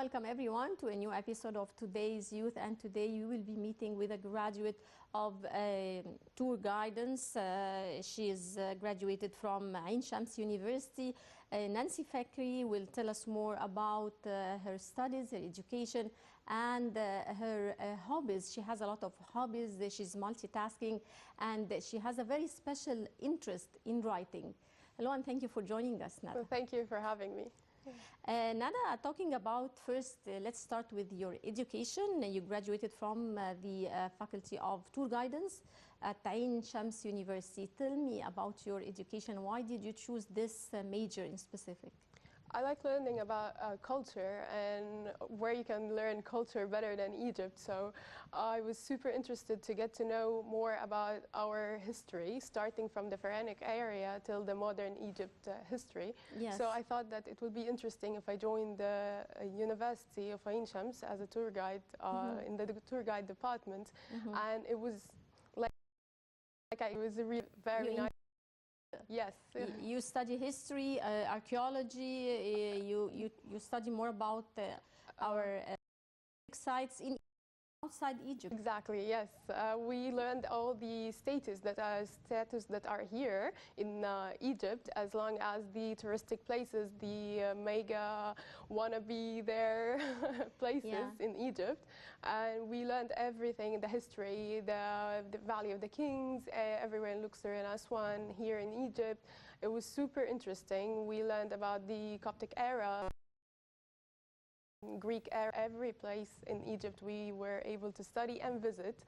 welcome everyone to a new episode of Today's Youth. And today you will be meeting with a graduate of tour guidance. She is graduated from Ain Shams University. Nancy Fekry will tell us more about her studies, her education, and her hobbies. She has a lot of hobbies. She's multitasking, and she has a very special interest in writing. Hello, and thank you for joining us, Nada. Well, thank you for having me. Nada, talking about first, let's start with your education. You graduated from the Faculty of Tour Guidance at Ain Shams University. Tell me about your education. Why did you choose this major in specific? I like learning about culture and where you can learn culture better than Egypt. So I was super interested to get to know more about our history, starting from the Pharaonic area till the modern Egypt history. Yes. So I thought that it would be interesting if I joined the University of Ain Shams as a tour guide in the tour guide department. And it was it was a very nice. Yes. You study history, archaeology, you study more about our sites outside Egypt. Exactly, yes. We learned all the status that are here in Egypt, as long as the touristic places, the mega wannabe there places in Egypt. And we learned everything, the history, the Valley of the Kings, everywhere in Luxor and Aswan, here in Egypt. It was super interesting. We learned about the Coptic era, Greek era, every place in Egypt we were able to study and visit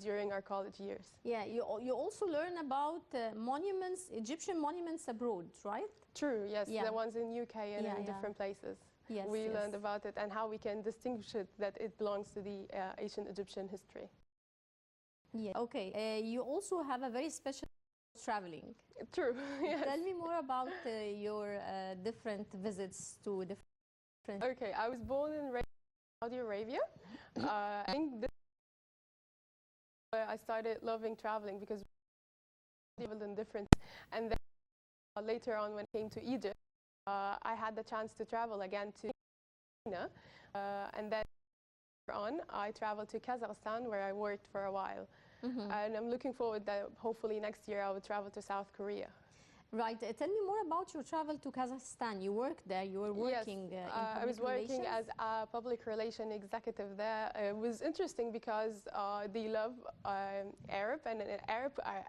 during our college years. Yeah, you also learn about monuments, Egyptian monuments abroad, right? True, yes, the ones in UK and in different places. Yes, we learned about it and how we can distinguish it, that it belongs to the ancient Egyptian history. Yeah. Okay, you also have a very special traveling. True, yes. Tell me more about your different visits to different. Okay, I was born and raised in Saudi Arabia. I think I started loving traveling because we traveled in different, and then later on when I came to Egypt, I had the chance to travel again to China, and then later on I traveled to Kazakhstan where I worked for a while, and I'm looking forward that hopefully next year I will travel to South Korea. Right. Tell me more about your travel to Kazakhstan. You worked there. You were working in public I was working relations? as a public relation executive there. It was interesting because they love Arab, and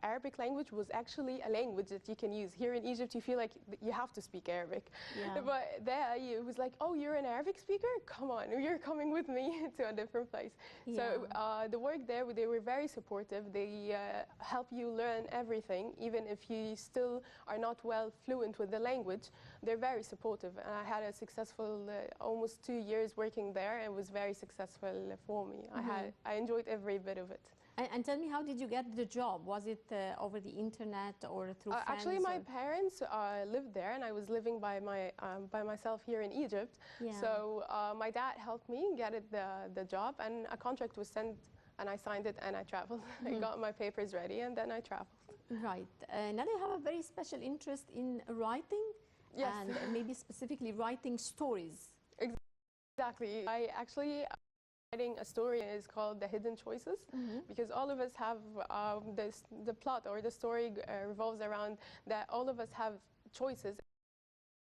Arabic language was actually a language that you can use. Here in Egypt, you feel like you have to speak Arabic. Yeah. But there, it was like, oh, you're an Arabic speaker? Come on, you're coming with me to a different place. Yeah. So the work there, they were very supportive. They help you learn everything, even if you still are not well fluent with the language. They're very supportive, and I had a successful almost 2 years working there. It was very successful for me. I enjoyed every bit of it. And tell me, how did you get the job? Was it over the internet or through friends? Actually, my parents lived there, and I was living by myself here in Egypt. Yeah. So my dad helped me get the job, and a contract was sent, and I signed it, and I traveled. I got my papers ready, and then I traveled. Right. Now you have a very special interest in writing, yes, and maybe specifically writing stories. Exactly. I actually writing a story is called The Hidden Choices, because all of us have the plot or the story revolves around that all of us have choices,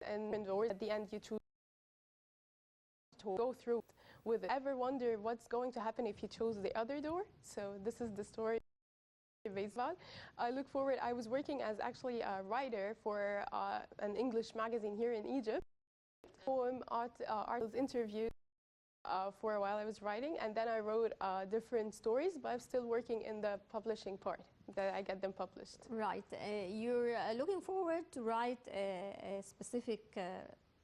and at the end you choose to go through with it. Ever wonder what's going to happen if you chose the other door? So this is the story based on. I look forward. I was working as actually a writer for an English magazine here in Egypt. Poem, articles, interviews. For a while I was writing, and then I wrote different stories, but I'm still working in the publishing part, that I get them published. Right. You're looking forward to write a specific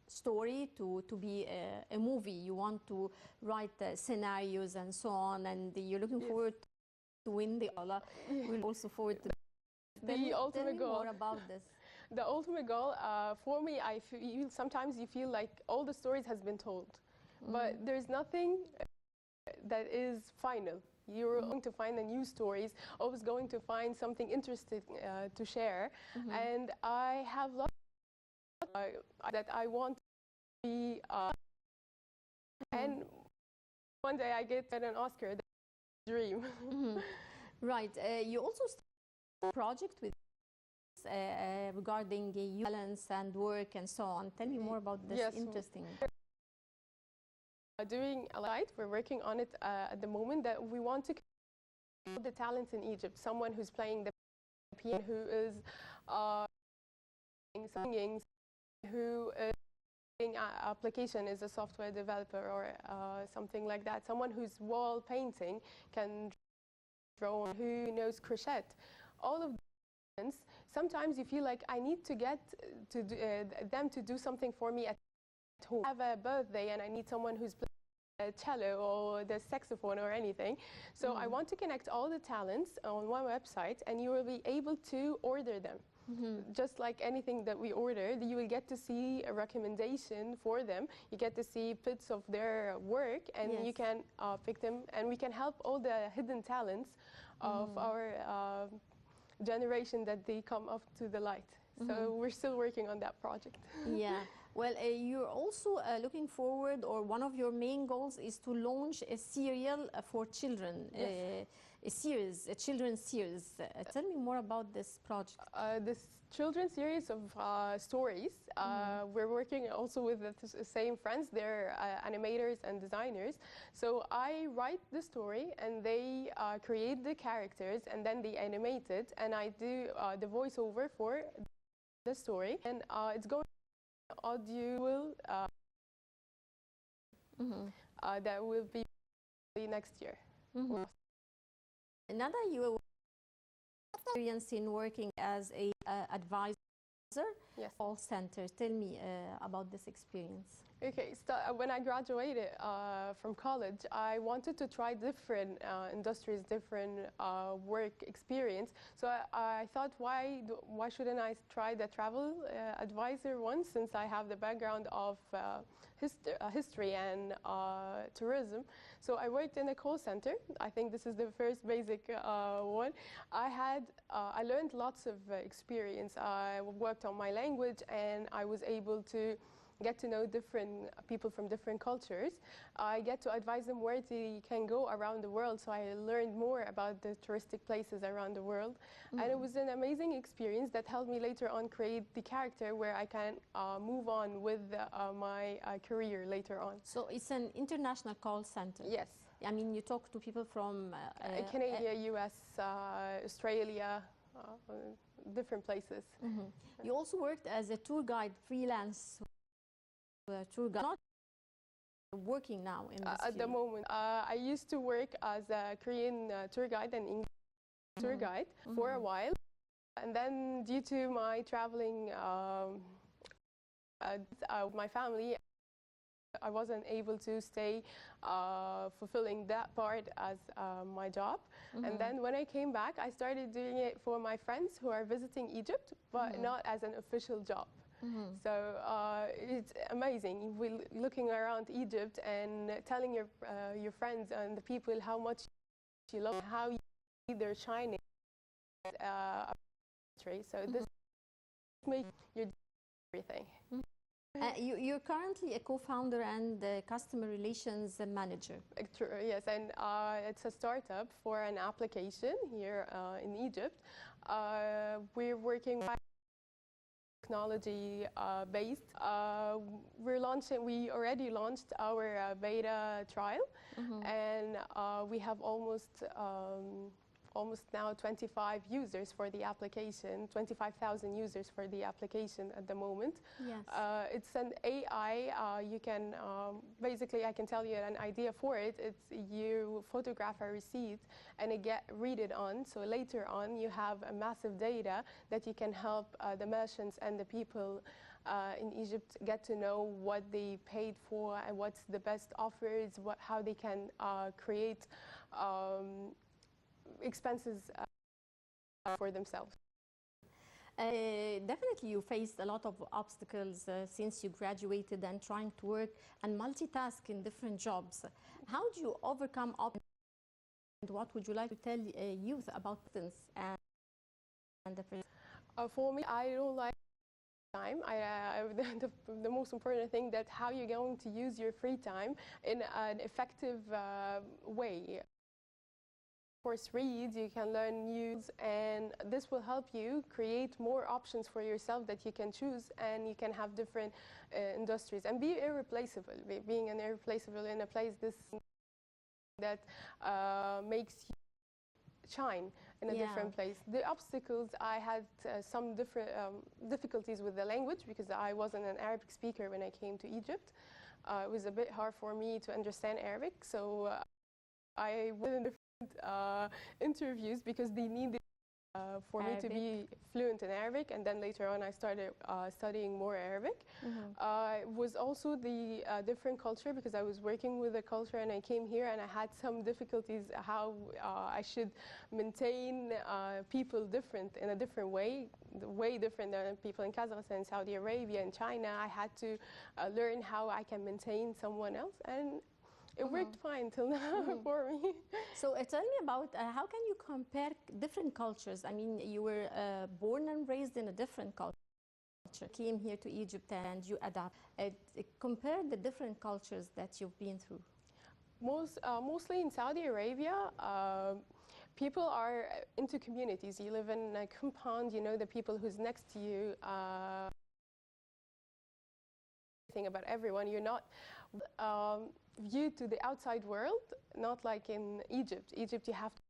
story to be a movie. You want to write scenarios and so on, and you're looking forward to win the Allah. We're also forward to the ultimate goal. Tell me more about this. The ultimate goal for me, I feel sometimes you feel like all the stories has been told, but there's nothing that is final. You're going to find the new stories, always going to find something interesting to share, and I have lots that I want to be And one day I get an Oscar. That's a dream. Right. You also started a project with regarding youth balance and work and so on. Tell me more about this Yes. interesting. Doing a lot. We're working on it at the moment that we want to connect the talents in Egypt. Someone who's playing the piano, who is singing, who is doing application is a software developer or something like that. Someone who's wall painting can draw, who knows crochet. All of these. Sometimes you feel like I need to get to them to do something for me at home. I have a birthday and I need someone who's playing a cello or the saxophone or anything. So I want to connect all the talents on one website, and you will be able to order them. Just like anything that we ordered, you will get to see a recommendation for them. You get to see bits of their work, and you can pick them, and we can help all the hidden talents of our generation that they come up to the light. So we're still working on that project. Yeah. Well, you're also looking forward, or one of your main goals is to launch a serial for children, a series, a children's series. Tell me more about this project. This children's series of stories. We're working also with the same friends. They're animators and designers. So I write the story, and they create the characters, and then they animate it, and I do the voiceover for the story. And it's going audio that will be next year. Nada, you have experience in working as a advisor, call center. Tell me about this experience. Okay, so when I graduated from college, I wanted to try different industries, different work experience. So I thought, why shouldn't I try the travel advisor one, since I have the background of history and tourism. So I worked in a call center. I think this is the first basic one. I learned lots of experience. I worked on my language, and I was able to get to know different people from different cultures. I get to advise them where they can go around the world, so I learned more about the touristic places around the world. And it was an amazing experience that helped me later on create the character where I can move on with my career later on. So it's an international call center? Yes. I mean, you talk to people from Canada, US, Australia, different places. You also worked as a tour guide, freelance tour guide. Not working now in this at the moment. I used to work as a Korean tour guide and English tour guide for a while, and then due to my traveling with my family, I wasn't able to stay fulfilling that part as my job. And then when I came back, I started doing it for my friends who are visiting Egypt, but not as an official job. So it's amazing. We're looking around Egypt and telling your friends and the people how much you love, how you see they're shining. So this makes your everything. You're currently a co-founder and customer relations manager. Yes, and it's a startup for an application here in Egypt. We're working technology based. We already launched our beta trial, and we have almost now 25 users for the application, 25,000 users for the application at the moment. Yes. It's an AI. You can basically, I can tell you an idea for it. It's you photograph a receipt and read it on. So later on, you have a massive data that you can help the merchants and the people in Egypt get to know what they paid for and what's the best offers, how they can create expenses for themselves. Definitely you faced a lot of obstacles since you graduated and trying to work and multitask in different jobs. How do you overcome obstacles, and what would you like to tell youth about this? And For me, I don't like time. The most important thing that how you're going to use your free time in an effective way. Of course, read, you can learn news, and this will help you create more options for yourself that you can choose, and you can have different industries and be irreplaceable. Being an irreplaceable in a place that makes you shine in a different place. The obstacles, I had some different difficulties with the language because I wasn't an Arabic speaker when I came to Egypt. It was a bit hard for me to understand Arabic, so I was in different interviews because they needed for me to be fluent in Arabic, and then later on I started studying more Arabic. It was also the different culture because I was working with a culture and I came here and I had some difficulties how I should maintain people different in a different way different than people in Kazakhstan, Saudi Arabia, and China. I had to learn how I can maintain someone else, and it worked fine till now for me. So tell me about how can you compare different cultures? I mean, you were born and raised in a different culture, came here to Egypt and you adapt. Compare the different cultures that you've been through. Mostly in Saudi Arabia, people are into communities. You live in a compound, you know the people who's next to you. Thing about everyone, you're not viewed to the outside world, not like in Egypt. Egypt, you have to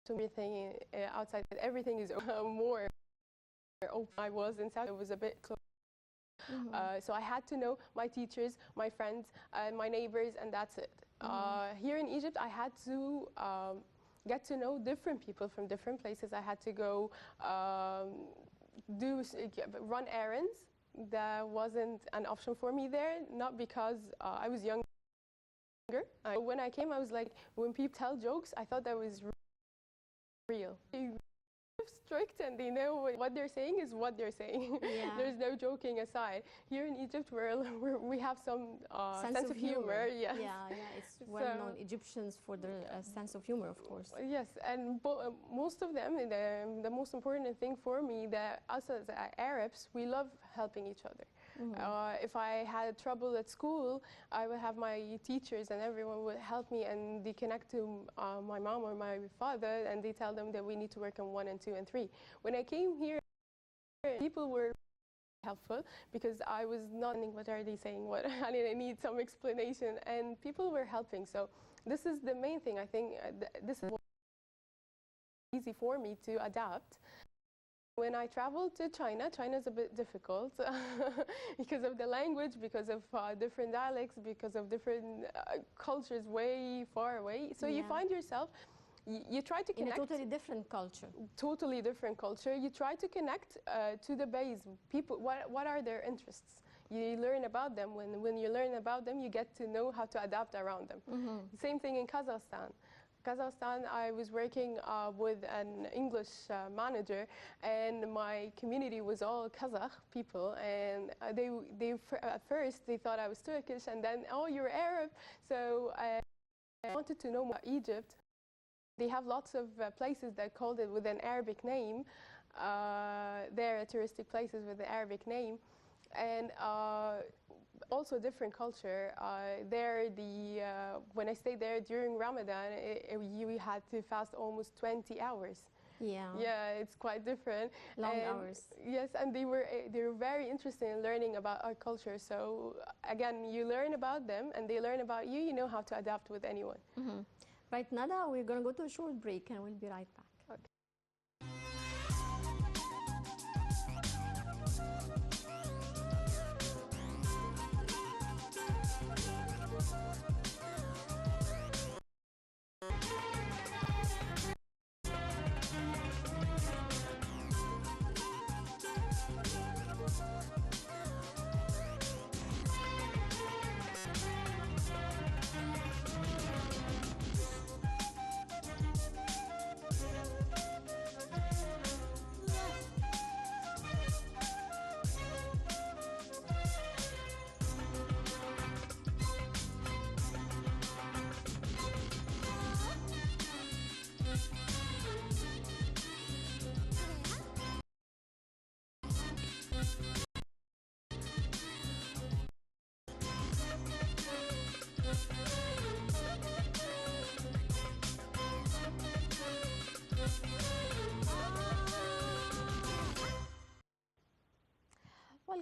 do everything outside. Everything is more open. I was in Saudi, it was a bit close. So I had to know my teachers, my friends, my neighbors, and that's it. Here in Egypt, I had to get to know different people from different places. I had to go run errands. That wasn't an option for me there, not because I was younger. When I came, I was like, when people tell jokes, I thought that was real. Strict, and they know what they're saying is what they're saying. There's no joking aside. Here in Egypt, we have some sense of humor. Yes. It's well known Egyptians for their sense of humor, of course. Yes, and most of them, the most important thing for me, that us as Arabs, we love helping each other. If I had trouble at school, I would have my teachers and everyone would help me, and they connect to my mom or my father, and they tell them that we need to work on 1 and 2 and 3. When I came here, people were helpful because I was not knowing what are they saying, what I need some explanation, and people were helping. So this is the main thing. I think this is easy for me to adapt. When I traveled to China, China is a bit difficult because of the language, because of different dialects, because of different cultures way far away. So you find yourself, you try to connect. In a totally different culture. Totally different culture. You try to connect to the base. People, what are their interests? You learn about them. When you learn about them, you get to know how to adapt around them. Same thing in Kazakhstan. Kazakhstan, I was working with an English manager, and my community was all Kazakh people, and at first they thought I was Turkish, and then, oh, you're Arab. So I wanted to know about Egypt. They have lots of places that called it with an Arabic name. There are touristic places with the Arabic name, and also different culture. When I stayed there during Ramadan, we had to fast almost 20 hours. Yeah, it's quite different. Long hours. Yes, and they were very interested in learning about our culture. So again, you learn about them, and they learn about you. You know how to adapt with anyone. Right, Nada, we're going to go to a short break, and we'll be right back.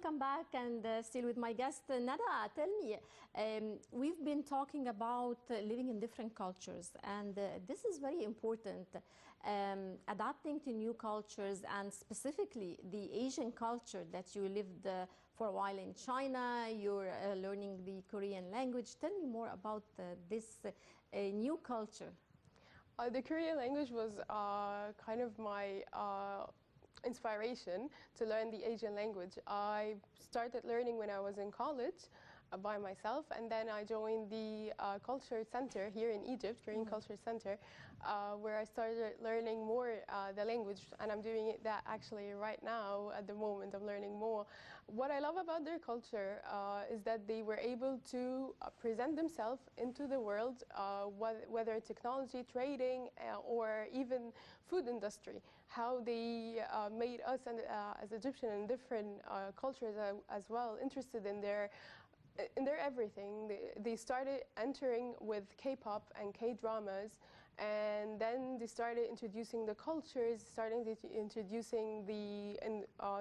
welcome back, and still with my guest, Nada. Tell me, we've been talking about living in different cultures, and this is very important. Adapting to new cultures, and specifically the Asian culture that you lived for a while in China. You're learning the Korean language. Tell me more about this new culture. The Korean language was kind of my inspiration to learn the Asian language. I started learning when I was in college by myself, and then I joined the culture center here in Egypt, Korean Culture Center, where I started learning more the language, and I'm doing that actually right now. At the moment, I'm learning more. What I love about their culture is that they were able to present themselves into the world, whether technology, trading, or even food industry. How they made us as Egyptian and different cultures as well interested in their everything. They started entering with K-pop and K-dramas, and then they started introducing the cultures, introducing the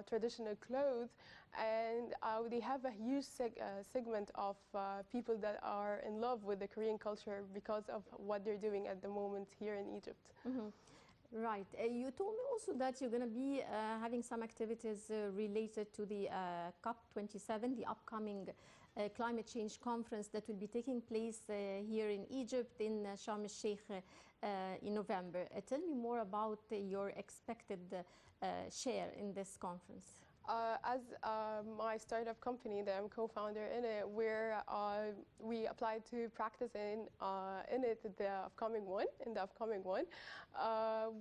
traditional clothes, and they have a huge segment of people that are in love with the Korean culture because of what they're doing at the moment here in Egypt. Right. You told me also that you're going to be having some activities related to the COP27, the upcoming climate change conference that will be taking place here in Egypt in Sharm el-Sheikh in November. Tell me more about your expected share in this conference. As my startup company that I'm co-founder in it, we applied to practice in it in the upcoming one.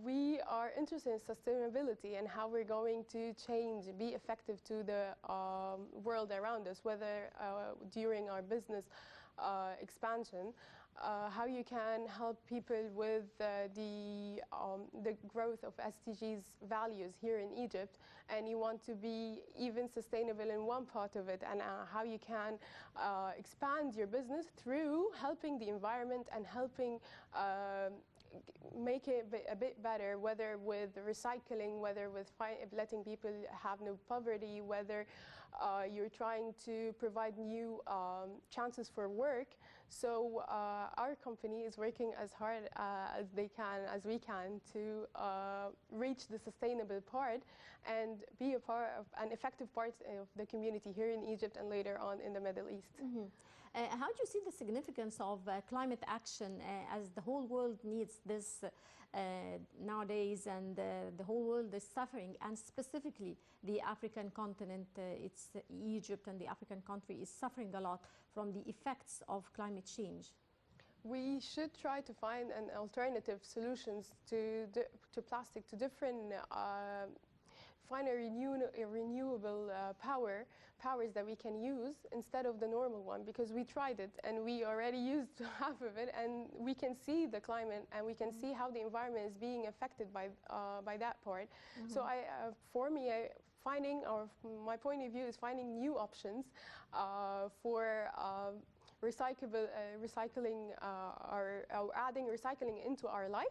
We are interested in sustainability and how we're going to be effective to the world around us, whether during our business expansion. How you can help people with the growth of SDGs values here in Egypt, and you want to be even sustainable in one part of it, and how you can expand your business through helping the environment and helping make it a bit better, whether with recycling, whether with letting people have no poverty, whether you're trying to provide new chances for work. So our company is working as hard as we can to reach the sustainable part and be an effective part of the community here in Egypt and later on in the Middle East. How do you see the significance of climate action as the whole world needs this nowadays, and the whole world is suffering, and specifically the African continent, it's Egypt and the African country is suffering a lot from the effects of climate change? We should try to find an alternative solutions to plastic, to different find a renewable powers that we can use instead of the normal one, because we tried it and we already used half of it, and we can see the climate and we can see how the environment is being affected by that part. So for me, my point of view is finding new options for recycling or adding recycling into our life.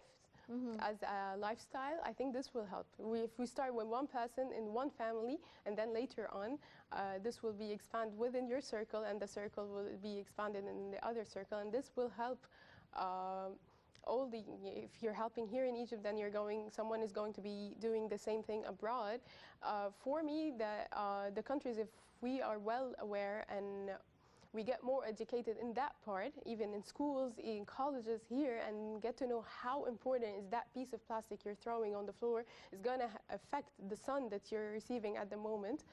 As a lifestyle, I think this will help. If we start with one person in one family, and then later on, this will be expanded within your circle, and the circle will be expanded in the other circle, and this will help. If you're helping here in Egypt, then someone is going to be doing the same thing abroad. For me, the countries, if we are well aware and we get more educated in that part, even in schools, in colleges here, and get to know how important is that piece of plastic you're throwing on the floor is going to affect the sun that you're receiving at the moment.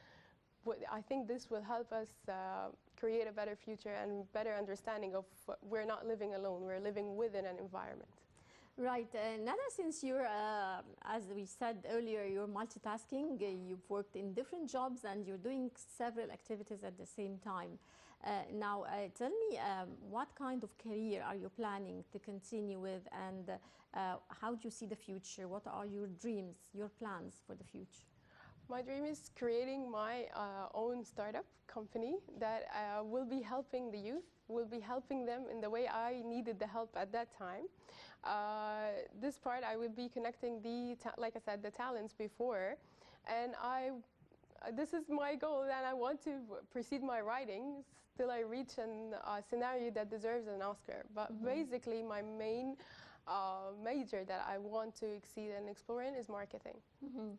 But I think this will help us create a better future and better understanding of we're not living alone, we're living within an environment. Right. Nada, since you're, as we said earlier, you're multitasking, you've worked in different jobs and you're doing several activities at the same time. Now, tell me, what kind of career are you planning to continue with, and how do you see the future? What are your dreams, your plans for the future? My dream is creating my own startup company that will be helping the youth, will be helping them in the way I needed the help at that time. This part, I will be connecting like I said, the talents before, and this is my goal, and I want to proceed my writing till I reach a scenario that deserves an Oscar. But basically, my main major that I want to exceed and explore in is marketing,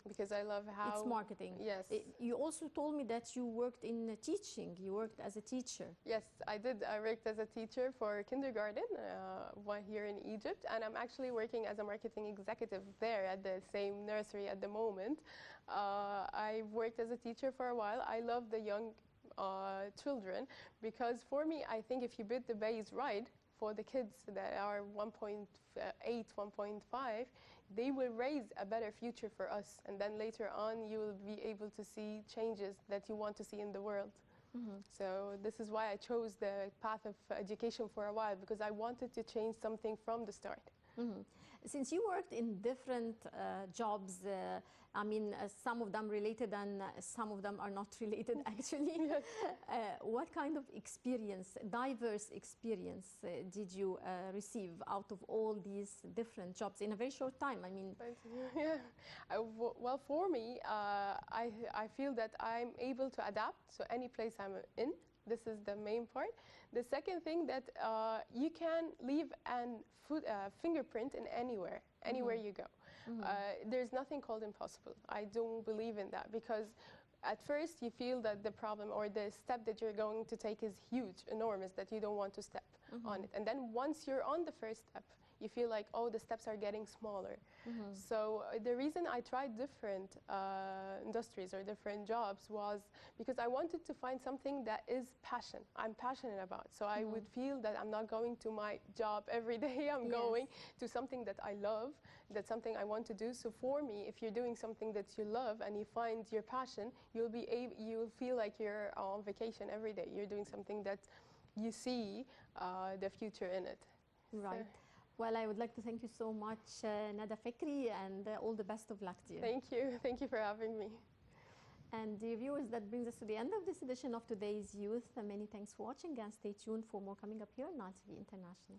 because I love how It's marketing. Yes. You also told me that you worked in teaching. You worked as a teacher. Yes, I did. I worked as a teacher for kindergarten one here in Egypt, and I'm actually working as a marketing executive there at the same nursery at the moment. I've worked as a teacher for a while. I love the young children, because for me, I think if you build the base right for the kids that are 1.8, 1.5, they will raise a better future for us, and then later on you will be able to see changes that you want to see in the world. So this is why I chose the path of education for a while, because I wanted to change something from the start. Since you worked in different jobs, I mean, some of them related and some of them are not related actually. Yes. What kind of experience, diverse experience, did you receive out of all these different jobs in a very short time? I mean, yeah. Well, for me, I feel that I'm able to adapt to any place I'm in. This is the main part. The second thing, that you can leave a fingerprint in anywhere you go. There's nothing called impossible. I don't believe in that, because at first you feel that the problem or the step that you're going to take is huge, enormous, that you don't want to step on it. And then once you're on the first step, you feel like, oh, the steps are getting smaller. So the reason I tried different industries or different jobs was because I wanted to find something that is passion. I'm passionate about. So I would feel that I'm not going to my job every day. I'm going to something that I love, that's something I want to do. So for me, if you're doing something that you love and you find your passion, you'll feel like you're on vacation every day. You're doing something that you see the future in it. right. So, Well, I would like to thank you so much, Nada Fekry, and all the best of luck to you. thank you. Thank you for having me. And dear viewers, that brings us to the end of this edition of Today's Youth. Many thanks for watching, and stay tuned for more coming up here on Now TV International.